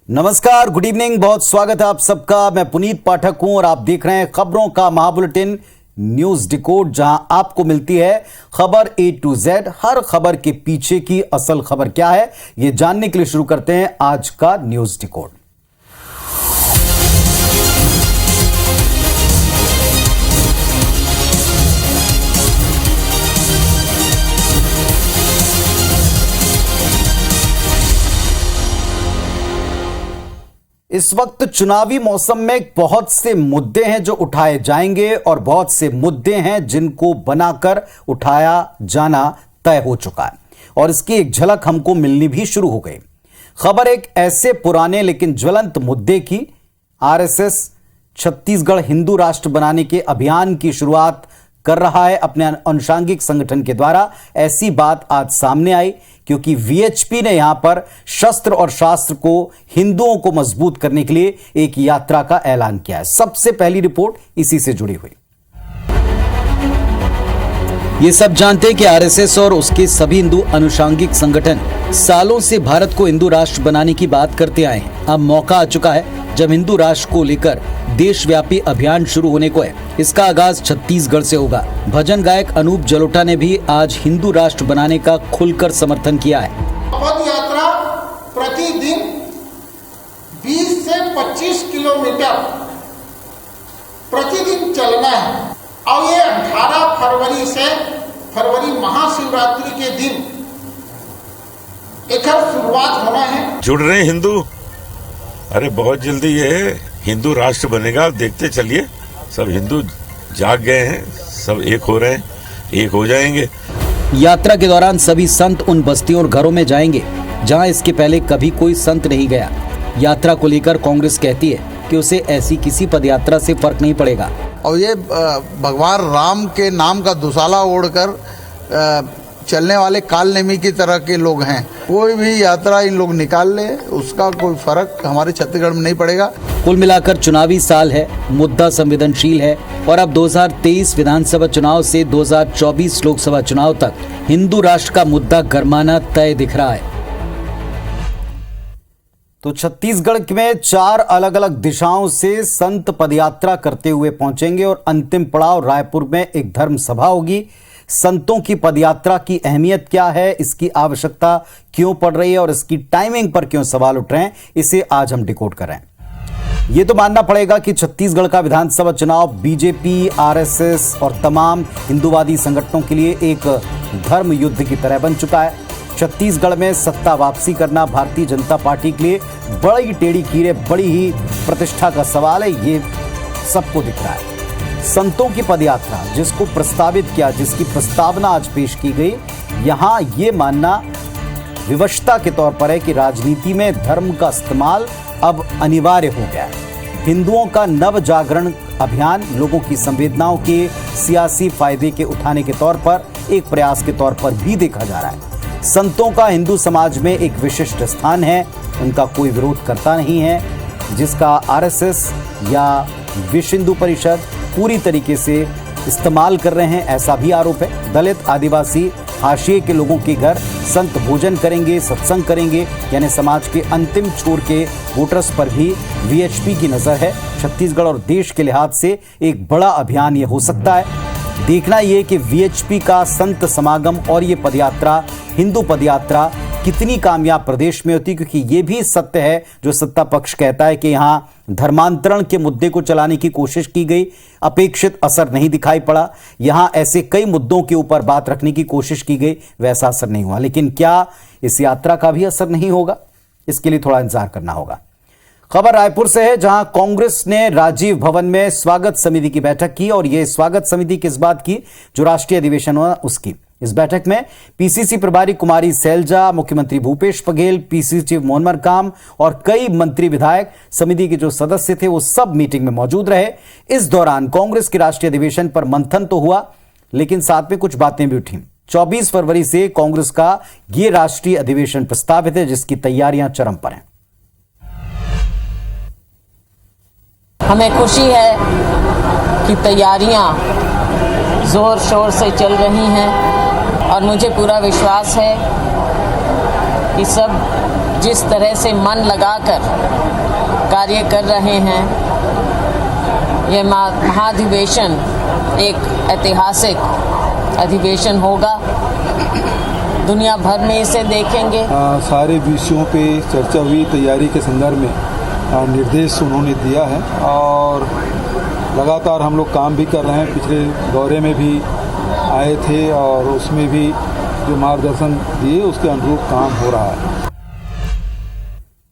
नमस्कार, good evening. बहुत स्वागत है आप सबका। मैं पुनीत पाठक हूं और आप देख रहे हैं खबरों का महाबुलेटिन न्यूज डिकोड, जहां आपको मिलती है खबर A to Z। हर खबर के पीछे की असल खबर क्या है, यह जानने के लिए शुरू करते हैं आज का न्यूज डिकोड। इस वक्त चुनावी मौसम में बहुत से मुद्दे हैं जो उठाए जाएंगे और बहुत से मुद्दे हैं जिनको बनाकर उठाया जाना तय हो चुका है और इसकी एक झलक हमको मिलनी भी शुरू हो गई। खबर एक ऐसे पुराने लेकिन ज्वलंत मुद्दे की। आरएसएस छत्तीसगढ़ हिंदू राष्ट्र बनाने के अभियान की शुरुआत कर रहा है अपने अनुषांगिक संगठन के द्वारा। ऐसी बात आज सामने आई क्योंकि वीएचपी ने यहां पर शस्त्र और शास्त्र को हिंदुओं को मजबूत करने के लिए एक यात्रा का ऐलान किया है। सबसे पहली रिपोर्ट इसी से जुड़ी हुई। ये सब जानते हैं कि आरएसएस और उसके सभी हिंदू अनुषांगिक संगठन सालों से भारत को हिंदू राष्ट्र बनाने की बात करते आए हैं। अब मौका आ चुका है जब हिंदू राष्ट्र को लेकर देशव्यापी अभियान शुरू होने को है। इसका आगाज छत्तीसगढ़ से होगा। भजन गायक अनूप जलोटा ने भी आज हिंदू राष्ट्र बनाने का खुलकर समर्थन किया है। पद यात्रा प्रतिदिन 20 से 25 किलोमीटर प्रतिदिन चलना है और ये 18 फरवरी से फरवरी महाशिवरात्रि के दिन एक शुरुआत होना है। जुड़ रहे हैं हिंदू। अरे बहुत जल्दी ये हिंदू राष्ट्र बनेगा, देखते चलिए। सब हिंदू जाग गए हैं, सब एक हो रहे हैं, एक हो जाएंगे। यात्रा के दौरान सभी संत उन बस्तियों और घरों में जाएंगे जहां इसके पहले कभी कोई संत नहीं गया। यात्रा को लेकर कांग्रेस कहती है कि उसे ऐसी किसी पदयात्रा से फर्क नहीं पड़ेगा और ये भगवान राम के नाम का दुसाला ओढ़कर चलने वाले काल नेमी की तरह के लोग हैं। कोई भी यात्रा इन लोग निकाल ले, उसका कोई फर्क हमारे छत्तीसगढ़ में नहीं पड़ेगा। कुल मिलाकर चुनावी साल है, मुद्दा संवेदनशील है और अब 2023 विधानसभा चुनाव से 2024 लोकसभा चुनाव तक हिंदू राष्ट्र का मुद्दा गरमाना तय दिख रहा है। तो छत्तीसगढ़ में 4 अलग अलग दिशाओं से संत पदयात्रा करते हुए पहुंचेंगे और अंतिम पड़ाव रायपुर में एक धर्म सभा होगी। संतों की पदयात्रा की अहमियत क्या है, इसकी आवश्यकता क्यों पड़ रही है और इसकी टाइमिंग पर क्यों सवाल उठ रहे हैं, इसे आज हम डिकोड कर रहे हैं। यह तो मानना पड़ेगा कि छत्तीसगढ़ का विधानसभा चुनाव बीजेपी, आरएसएस और तमाम हिंदूवादी संगठनों के लिए एक धर्म युद्ध की तरह बन चुका है। छत्तीसगढ़ में सत्ता वापसी करना भारतीय जनता पार्टी के लिए बड़ी टेढ़ी कीड़े, बड़ी ही प्रतिष्ठा का सवाल है। ये सबको दिख रहा है। संतों की पदयात्रा जिसको प्रस्तावित किया, जिसकी प्रस्तावना आज पेश की गई, यहां ये मानना विवशता के तौर पर है कि राजनीति में धर्म का इस्तेमाल अब अनिवार्य हो गया है। हिंदुओं का नव जागरण अभियान लोगों की संवेदनाओं के सियासी फायदे के उठाने के तौर पर एक प्रयास के तौर पर भी देखा जा रहा है। संतों का हिंदू समाज में एक विशिष्ट स्थान है, उनका कोई विरोध करता नहीं है, जिसका आरएसएस या विश्व हिंदू परिषद पूरी तरीके से इस्तेमाल कर रहे हैं, ऐसा भी आरोप है। दलित, आदिवासी, हाशिए के लोगों के घर संत भोजन करेंगे, सत्संग करेंगे, यानी समाज के अंतिम छोर के वोटर्स पर भी वीएचपी की नजर है। छत्तीसगढ़ और देश के लिहाज से एक बड़ा अभियान ये हो सकता है। देखना यह कि वीएचपी का संत समागम और ये पदयात्रा, हिंदू पदयात्रा कितनी कामयाब प्रदेश में होती, क्योंकि ये भी सत्य है जो सत्ता पक्ष कहता है कि यहां धर्मांतरण के मुद्दे को चलाने की कोशिश की गई, अपेक्षित असर नहीं दिखाई पड़ा। यहां ऐसे कई मुद्दों के ऊपर बात रखने की कोशिश की गई, वैसा असर नहीं हुआ। लेकिन क्या इस यात्रा का भी असर नहीं होगा, इसके लिए थोड़ा इंतजार करना होगा। खबर रायपुर से है, जहां कांग्रेस ने राजीव भवन में स्वागत समिति की बैठक की और यह स्वागत समिति किस बात की, जो राष्ट्रीय अधिवेशन हुआ उसकी। इस बैठक में पीसीसी प्रभारी कुमारी सैलजा, मुख्यमंत्री भूपेश बघेल, पीसीसी चीफ मोहन मरकाम और कई मंत्री, विधायक, समिति के जो सदस्य थे वो सब मीटिंग में मौजूद रहे। इस दौरान कांग्रेस के राष्ट्रीय अधिवेशन पर मंथन तो हुआ, लेकिन साथ में कुछ बातें भी उठी। 24 फरवरी से कांग्रेस का ये राष्ट्रीय अधिवेशन प्रस्तावित है, जिसकी तैयारियां चरम पर हैं। हमें खुशी है कि तैयारियां जोर शोर से चल रही हैं और मुझे पूरा विश्वास है कि सब जिस तरह से मन लगाकर कार्य कर रहे हैं, ये महाधिवेशन एक ऐतिहासिक अधिवेशन होगा। दुनिया भर में इसे देखेंगे। सारे विषयों पे चर्चा हुई, तैयारी के संदर्भ में निर्देश उन्होंने दिया है और लगातार हम लोग काम भी कर रहे हैं। पिछले दौरे में भी आए थे और उसमें भी जो मार्गदर्शन दिए उसके अनुरूप काम हो रहा है।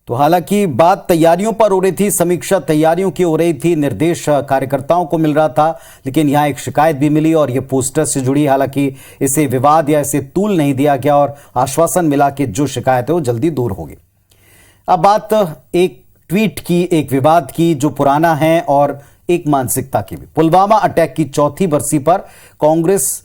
तो हालांकि बात तैयारियों पर हो रही थी, समीक्षा तैयारियों की हो रही थी, निर्देश कार्यकर्ताओं को मिल रहा था, लेकिन यहां एक शिकायत भी मिली और ये पोस्टर से जुड़ी। हालांकि इसे विवाद या इसे तूल नहीं दिया गया और आश्वासन मिला कि जो शिकायत है वो जल्दी दूर होगी। अब बात एक ट्वीट की, एक विवाद की जो पुराना है और एक मानसिकता की भी। पुलवामा अटैक की चौथी बरसी पर कांग्रेस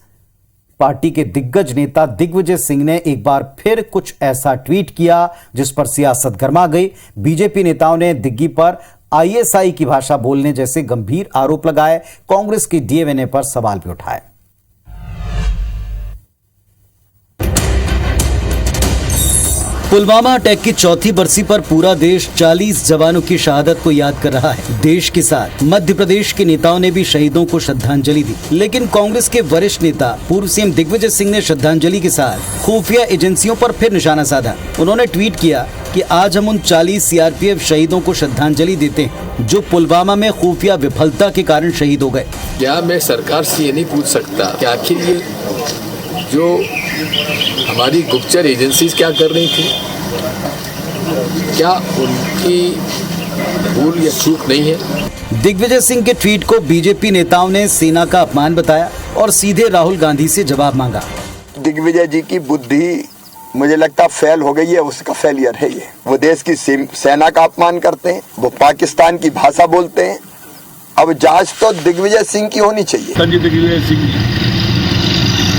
पार्टी के दिग्गज नेता दिग्विजय सिंह ने एक बार फिर कुछ ऐसा ट्वीट किया जिस पर सियासत गर्मा गई। बीजेपी नेताओं ने दिग्गी पर आईएसआई की भाषा बोलने जैसे गंभीर आरोप लगाए। कांग्रेस के डीएमएनए पर सवाल भी उठाए। पुलवामा अटैक की चौथी बरसी पर पूरा देश 40 जवानों की शहादत को याद कर रहा है। देश के साथ मध्य प्रदेश के नेताओं ने भी शहीदों को श्रद्धांजलि दी, लेकिन कांग्रेस के वरिष्ठ नेता पूर्व सीएम दिग्विजय सिंह ने श्रद्धांजलि के साथ खुफिया एजेंसियों पर फिर निशाना साधा। उन्होंने ट्वीट किया कि आज हम उन 40 सीआरपीएफ शहीदों को श्रद्धांजलि देते हैं जो पुलवामा में खुफिया विफलता के कारण शहीद हो गए। क्या मैं सरकार से ये नहीं पूछ सकता कि आखिर ये जो हमारी गुप्तचर एजेंसीज क्या कर रही थी, क्या उनकी भूल या चूक नहीं है? दिग्विजय सिंह के ट्वीट को बीजेपी नेताओं ने सेना का अपमान बताया और सीधे राहुल गांधी से जवाब मांगा। दिग्विजय जी की बुद्धि मुझे लगता फेल हो गई है, उसका फेलियर है ये। वो देश की सेना का अपमान करते हैं, वो पाकिस्तान की भाषा बोलते हैं। अब जांच तो दिग्विजय सिंह की होनी चाहिए। संजय दिग्विजय सिंह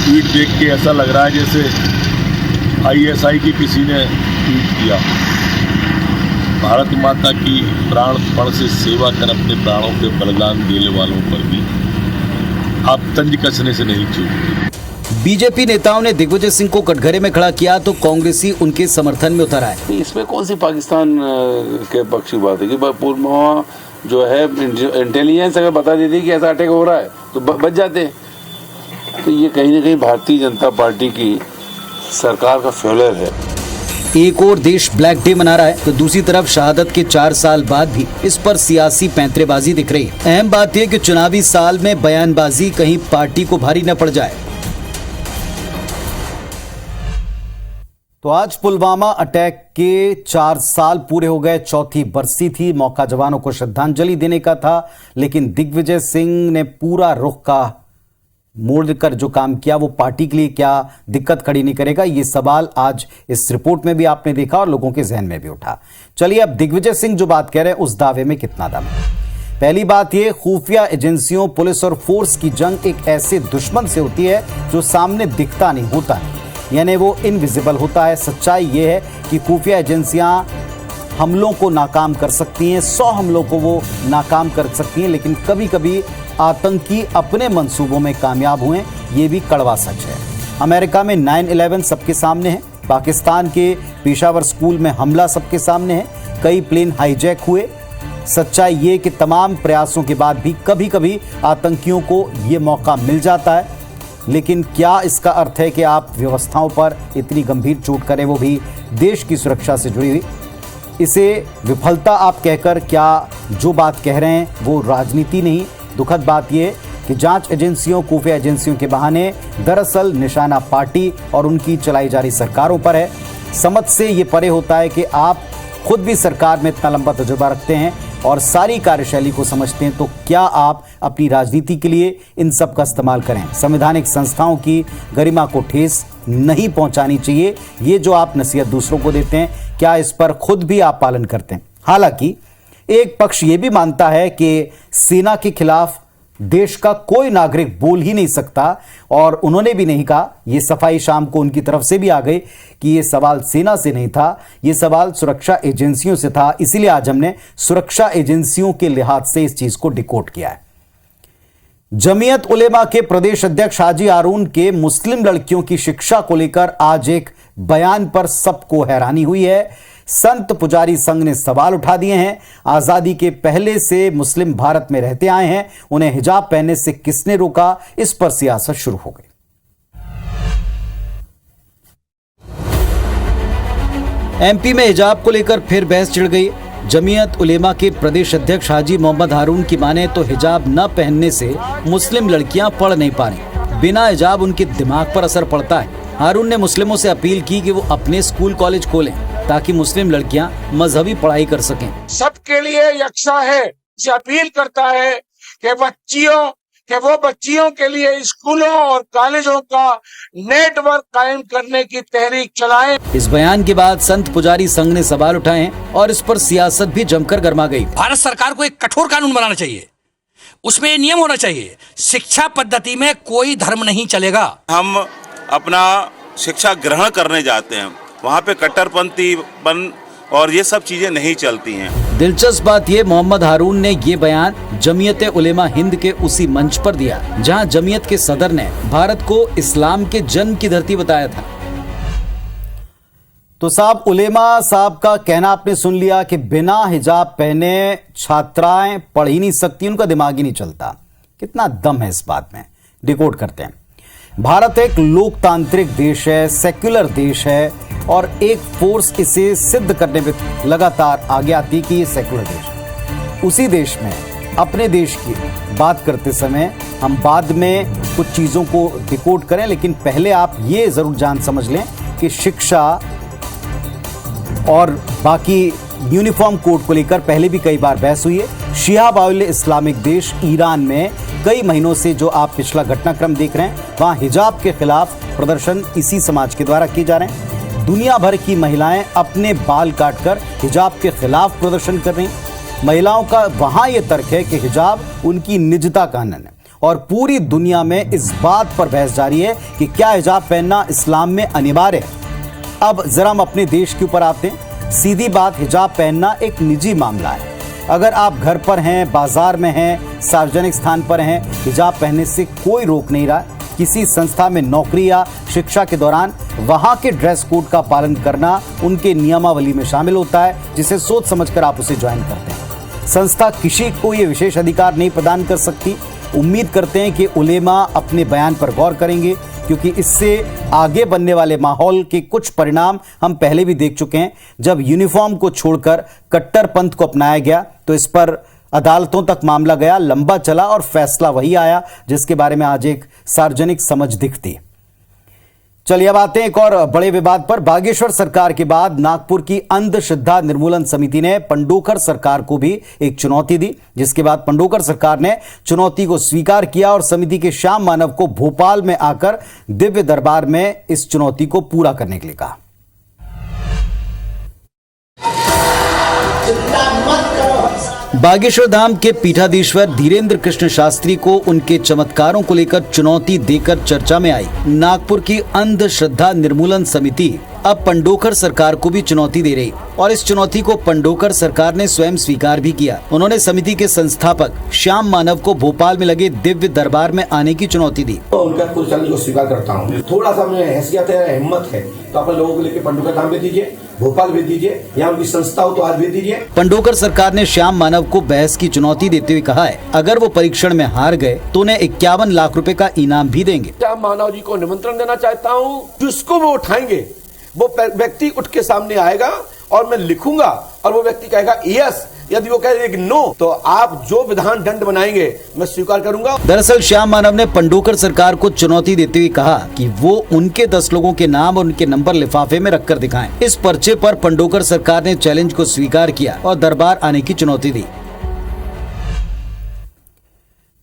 ट्वीट देख के ऐसा लग रहा है जैसे आईएसआई की किसी ने ट्वीट किया। भारत माता की प्राणपण से सेवा कर अपने प्राणों के बलिदान देने वालों पर भी आप तंज कसने से नहीं चूके। बीजेपी नेताओं ने दिग्विजय सिंह को कटघरे में खड़ा किया तो कांग्रेसी उनके समर्थन में उतर आए। इसमें कौन सी पाकिस्तान के पक्ष की बात है कि पुलवामा जो है इंटेलिजेंस अगर बता देती कि ऐसा अटैक हो रहा है तो बच जाते। तो ये कहीं ना कहीं भारतीय जनता पार्टी की सरकार का फेलियर है। एक और देश ब्लैक डे मना रहा है तो दूसरी तरफ शहादत के 4 साल बाद भी इस पर सियासी पैंतरेबाजी दिख रही है। अहम बात यह कि चुनावी साल में बयानबाजी कहीं पार्टी को भारी न पड़ जाए। तो आज पुलवामा अटैक के 4 साल पूरे हो गए, चौथी बरसी थी। मौका जवानों को श्रद्धांजलि देने का था, लेकिन दिग्विजय सिंह ने पूरा रुख का मोड़कर जो काम किया वो पार्टी के लिए क्या दिक्कत खड़ी नहीं करेगा, ये सवाल आज इस रिपोर्ट में भी आपने देखा और लोगों के जहन में भी उठा। चलिए अब दिग्विजय सिंह जो बात कह रहे हैं उस दावे में कितना दम है। पहली बात ये, खुफिया एजेंसियों, पुलिस और फोर्स की जंग एक ऐसे दुश्मन से होती है जो सामने दिखता नहीं होता है, यानी वो इनविजिबल होता है। सच्चाई ये है कि खुफिया एजेंसियां हमलों को नाकाम कर सकती हैं, 100 हमलों को वो नाकाम कर सकती हैं, लेकिन कभी कभी आतंकी अपने मंसूबों में कामयाब हुए, ये भी कड़वा सच है। अमेरिका में 9/11 सबके सामने है, पाकिस्तान के पेशावर स्कूल में हमला सबके सामने है, कई प्लेन हाईजैक हुए। सच्चाई ये कि तमाम प्रयासों के बाद भी कभी कभी आतंकियों को ये मौका मिल जाता है, लेकिन क्या इसका अर्थ है कि आप व्यवस्थाओं पर इतनी गंभीर चोट करें, वो भी देश की सुरक्षा से जुड़ी हुई? इसे विफलता आप कहकर क्या जो बात कह रहे हैं वो राजनीति नहीं? दुखद बात यह कि जांच एजेंसियों, खुफिया एजेंसियों के बहाने दरअसल निशाना पार्टी और उनकी चलाई जा रही सरकारों पर है। समझ से ये परे होता है कि आप खुद भी सरकार में इतना लंबा तजुर्बा रखते हैं और सारी कार्यशैली को समझते हैं, तो क्या आप अपनी राजनीति के लिए इन सब का इस्तेमाल करें? संवैधानिक संस्थाओं की गरिमा को ठेस नहीं पहुंचानी चाहिए, ये जो आप नसीहत दूसरों को देते हैं, क्या इस पर खुद भी आप पालन करते हैं? हालांकि एक पक्ष यह भी मानता है कि सेना के खिलाफ देश का कोई नागरिक बोल ही नहीं सकता, और उन्होंने भी नहीं कहा, यह सफाई शाम को उनकी तरफ से भी आ गई कि यह सवाल सेना से नहीं था, यह सवाल सुरक्षा एजेंसियों से था। इसीलिए आज हमने सुरक्षा एजेंसियों के लिहाज से इस चीज को डिकोड किया है। जमीयत उलेमा के प्रदेश अध्यक्ष हाजी हारून के मुस्लिम लड़कियों की शिक्षा को लेकर आज एक बयान पर सबको हैरानी हुई है। संत पुजारी संघ ने सवाल उठा दिए हैं। आजादी के पहले से मुस्लिम भारत में रहते आए हैं, उन्हें हिजाब पहनने से किसने रोका, इस पर सियासत शुरू हो गई। एमपी में हिजाब को लेकर फिर बहस छिड़ गई। जमीयत उलेमा के प्रदेश अध्यक्ष हाजी मोहम्मद हारून की माने तो हिजाब न पहनने से मुस्लिम लड़कियां पढ़ नहीं पा रही, बिना हिजाब उनके दिमाग पर असर पड़ता है। हारून ने मुस्लिमों से अपील की कि वो अपने स्कूल कॉलेज खोलें ताकि मुस्लिम लड़कियां मजहबी पढ़ाई कर सकें। सबके लिए यकसा है, से अपील करता है कि वो बच्चियों के लिए स्कूलों और कॉलेजों का नेटवर्क कायम करने की तहरीक चलाएं। इस बयान के बाद संत पुजारी संघ ने सवाल उठाए और इस पर सियासत भी जमकर गर्मा गई। भारत सरकार को एक कठोर कानून बनाना चाहिए, उसमें ये नियम होना चाहिए, शिक्षा पद्धति में कोई धर्म नहीं चलेगा। हम अपना शिक्षा ग्रहण करने जाते हैं, वहाँ पे कट्टरपंथीपन और ये सब चीजें नहीं चलती हैं। दिलचस्प बात ये, मोहम्मद हारून ने ये बयान जमीयत उलेमा हिंद के उसी मंच पर दिया जहां जमीयत के सदर ने भारत को इस्लाम के जन्म की धरती बताया था। तो साहब, उलेमा साहब का कहना आपने सुन लिया कि बिना हिजाब पहने छात्राएं पढ़ ही नहीं सकती, उनका दिमाग ही नहीं चलता। कितना दम है इस बात में, डिकोड करते हैं। भारत एक लोकतांत्रिक देश है, सेक्युलर देश है और एक फोर्स इसे सिद्ध करने में लगातार आगे आती है कि ये सेक्युलर देश है। उसी देश में अपने देश की बात करते समय हम बाद में कुछ चीज़ों को डिकोड करें, लेकिन पहले आप ये ज़रूर जान समझ लें कि शिक्षा और बाकी यूनिफॉर्म कोड को लेकर पहले भी कई बार बहस हुई है। शिया बाउल इस्लामिक देश ईरान में कई महीनों से जो आप पिछला घटनाक्रम देख रहे हैं, वहां हिजाब के खिलाफ प्रदर्शन इसी समाज के द्वारा किए जा रहे हैं। दुनिया भर की महिलाएं अपने बाल काटकर हिजाब के खिलाफ प्रदर्शन कर रही हैं। महिलाओं का वहां यह तर्क है कि हिजाब उनकी निजता का हनन है और पूरी दुनिया में इस बात पर बहस जारी है कि क्या हिजाब पहनना इस्लाम में अनिवार्य है। अब जरा हम अपने देश के ऊपर आते हैं। सीधी बात, हिजाब पहनना एक निजी मामला है। अगर आप घर पर हैं, बाजार में हैं, सार्वजनिक स्थान पर हैं, हिजाब पहनने से कोई रोक नहीं रहा। किसी संस्था में नौकरी या शिक्षा के दौरान वहां के ड्रेस कोड का पालन करना उनके नियमावली में शामिल होता है, जिसे सोच समझकर आप उसे ज्वाइन करते हैं। संस्था किसी को ये विशेष अधिकार नहीं प्रदान कर सकती। उम्मीद करते हैं कि उलेमा अपने बयान पर गौर करेंगे, क्योंकि इससे आगे बनने वाले माहौल के कुछ परिणाम हम पहले भी देख चुके हैं। जब यूनिफॉर्म को छोड़कर कट्टरपंथ को अपनाया गया तो इस पर अदालतों तक मामला गया, लंबा चला और फैसला वही आया जिसके बारे में आज एक सार्वजनिक समझ दिखती है। चलिए अब आते हैं एक और बड़े विवाद पर। बागेश्वर सरकार के बाद नागपुर की अंधश्रद्धा निर्मूलन समिति ने पंडोकर सरकार को भी एक चुनौती दी, जिसके बाद पंडोकर सरकार ने चुनौती को स्वीकार किया और समिति के श्याम मानव को भोपाल में आकर दिव्य दरबार में इस चुनौती को पूरा करने के लिए कहा। बागेश्वर धाम के पीठाधीश्वर धीरेन्द्र कृष्ण शास्त्री को उनके चमत्कारों को लेकर चुनौती देकर चर्चा में आई नागपुर की अंधश्रद्धा निर्मूलन समिति अब पंडोकर सरकार को भी चुनौती दे रही और इस चुनौती को पंडोकर सरकार ने स्वयं स्वीकार भी किया। उन्होंने समिति के संस्थापक श्याम मानव को भोपाल में लगे दिव्य दरबार में आने की चुनौती दी। तो उनका कुछ चैलेंज को स्वीकार करता हूँ। थोड़ा सा मुझे हैसियत है, हिम्मत है, तो अपने लोगों को लेकर पंडोकर धाम भेज दीजिए, भोपाल भेज दीजिए, या उनकी संस्था हो तो आज भेज दीजिए। पंडोकर सरकार ने श्याम मानव को बहस की चुनौती देते हुए कहा है, अगर वो परीक्षण में हार गए तो उन्हें 51 लाख रुपए का इनाम भी देंगे। श्याम मानव जी को निमंत्रण देना चाहता हूँ, जिसको वो उठाएंगे वो व्यक्ति उठ के सामने आएगा और मैं लिखूंगा और वो व्यक्ति कहेगा यस, यदि वो कहेगा नो तो आप जो विधान दंड बनाएंगे मैं स्वीकार करूंगा। दरअसल श्याम मानव ने पंडोकर सरकार को चुनौती देते हुए कहा कि वो उनके 10 लोगों के नाम और उनके नंबर लिफाफे में रखकर दिखाएं। इस पर्चे पर पंडोकर सरकार ने चैलेंज को स्वीकार किया और दरबार आने की चुनौती दी।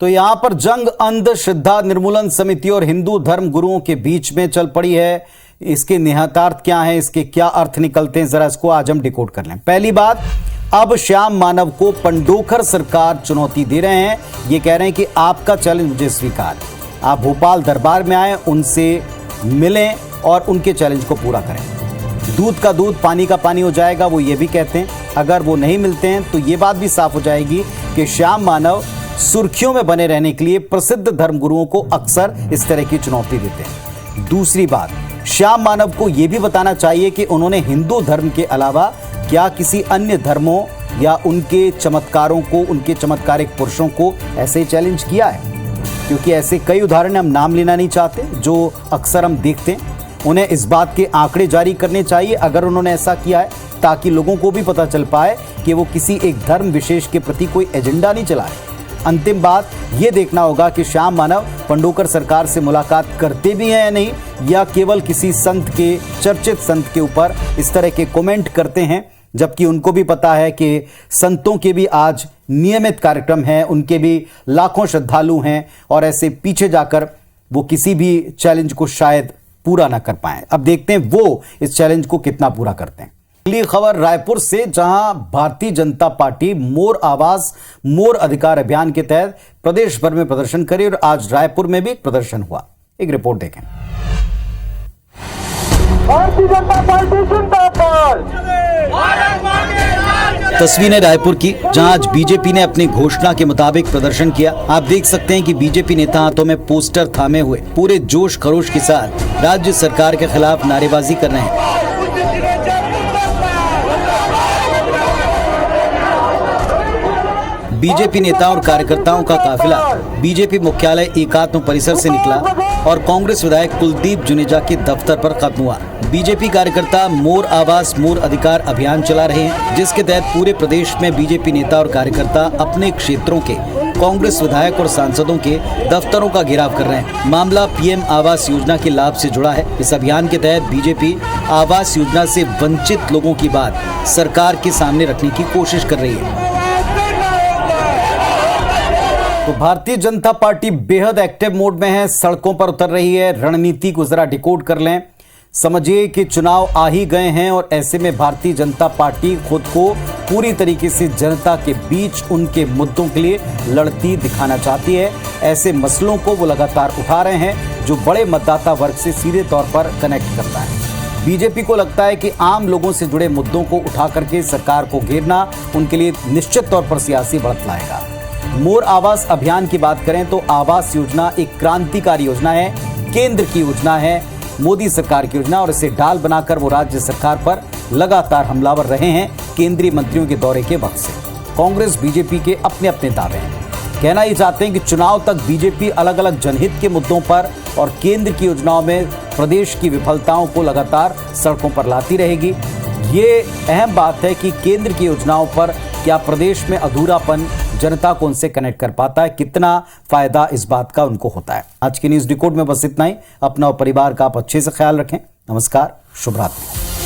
तो यहाँ पर जंग अंधश्रद्धा निर्मूलन समिति और हिंदू धर्म गुरुओं के बीच में चल पड़ी है। इसके निहितार्थ क्या है, इसके क्या अर्थ निकलते हैं, जरा इसको आज हम डिकोड कर लें। पहली बात, अब श्याम मानव को पंडोकर सरकार चुनौती दे रहे हैं। ये कह रहे हैं कि आपका चैलेंज मुझे स्वीकार, आप भोपाल दरबार में आए, उनसे मिलें और उनके चैलेंज को पूरा करें। दूध का दूध पानी का पानी हो जाएगा, वो ये भी कहते हैं। अगर वो नहीं मिलते हैं तो ये बात भी साफ हो जाएगी कि श्याम मानव सुर्खियों में बने रहने के लिए प्रसिद्ध धर्मगुरुओं को अक्सर इस तरह की चुनौती देते हैं। दूसरी बात, श्याम मानव को यह भी बताना चाहिए कि उन्होंने हिंदू धर्म के अलावा क्या किसी अन्य धर्मों या उनके चमत्कारों को, उनके चमत्कारिक पुरुषों को ऐसे ही चैलेंज किया है? क्योंकि ऐसे कई उदाहरण हम नाम लेना नहीं चाहते जो अक्सर हम देखते हैं। उन्हें इस बात के आंकड़े जारी करने चाहिए अगर उन्होंने ऐसा किया है, ताकि लोगों को भी पता चल पाए कि वो किसी एक धर्म विशेष के प्रति कोई एजेंडा नहीं चलाए। अंतिम बात ये देखना होगा कि श्याम मानव पंडोकर सरकार से मुलाकात करते भी हैं या नहीं, या केवल किसी संत के, चर्चित संत के ऊपर इस तरह के कमेंट करते हैं, जबकि उनको भी पता है कि संतों के भी आज नियमित कार्यक्रम हैं, उनके भी लाखों श्रद्धालु हैं और ऐसे पीछे जाकर वो किसी भी चैलेंज को शायद पूरा ना कर पाए। अब देखते हैं वो इस चैलेंज को कितना पूरा करते हैं। अगली खबर रायपुर से, जहां भारतीय जनता पार्टी मोर आवाज मोर अधिकार अभियान के तहत प्रदेश भर में प्रदर्शन करे और आज रायपुर में भी प्रदर्शन हुआ। एक रिपोर्ट देखें। भारतीय जनता पार्टी जिंदाबाद। तस्वीरें रायपुर की, जहां आज बीजेपी ने अपनी घोषणा के मुताबिक प्रदर्शन किया। आप देख सकते हैं कि बीजेपी नेता हाथों में पोस्टर थामे हुए पूरे जोश खरोश के साथ राज्य सरकार के खिलाफ नारेबाजी कर रहे हैं। बीजेपी नेता और कार्यकर्ताओं का काफिला बीजेपी मुख्यालय एकात्म परिसर से निकला और कांग्रेस विधायक कुलदीप जुनेजा के दफ्तर पर खत्म हुआ। बीजेपी कार्यकर्ता मोर आवाज मोर अधिकार अभियान चला रहे हैं, जिसके तहत पूरे प्रदेश में बीजेपी नेता और कार्यकर्ता अपने क्षेत्रों के कांग्रेस विधायक और सांसदों के दफ्तरों का घेराव कर रहे हैं। मामला पीएम आवास योजना के लाभ से जुड़ा है। इस अभियान के तहत बीजेपी आवास योजना से वंचित लोगों की बात सरकार के सामने रखने की कोशिश कर रही है। तो भारतीय जनता पार्टी बेहद एक्टिव मोड में है, सड़कों पर उतर रही है। रणनीति को जरा डिकोड कर लें। समझिए कि चुनाव आ ही गए हैं और ऐसे में भारतीय जनता पार्टी खुद को पूरी तरीके से जनता के बीच उनके मुद्दों के लिए लड़ती दिखाना चाहती है। ऐसे मसलों को वो लगातार उठा रहे हैं जो बड़े मतदाता वर्ग से सीधे तौर पर कनेक्ट करता है। बीजेपी को लगता है कि आम लोगों से जुड़े मुद्दों को उठा करके सरकार को घेरना उनके लिए निश्चित तौर पर सियासी बढ़त लाएगा। मोर आवास अभियान की बात करें तो आवास योजना एक क्रांतिकारी योजना है, केंद्र की योजना है, मोदी सरकार की योजना, और इसे ढाल बनाकर वो राज्य सरकार पर लगातार हमलावर रहे हैं केंद्रीय मंत्रियों के दौरे के वक्त से। कांग्रेस बीजेपी के अपने अपने दावे हैं। कहना ही चाहते हैं कि चुनाव तक बीजेपी अलग अलग जनहित के मुद्दों पर और केंद्र की योजनाओं में प्रदेश की विफलताओं को लगातार सड़कों पर लाती रहेगी। ये अहम बात है कि केंद्र की योजनाओं पर क्या प्रदेश में अधूरापन जनता को उनसे कनेक्ट कर पाता है, कितना फायदा इस बात का उनको होता है। आज की न्यूज डिकोड में बस इतना ही। अपना और परिवार का आप अच्छे से ख्याल रखें। नमस्कार, शुभ रात्रि।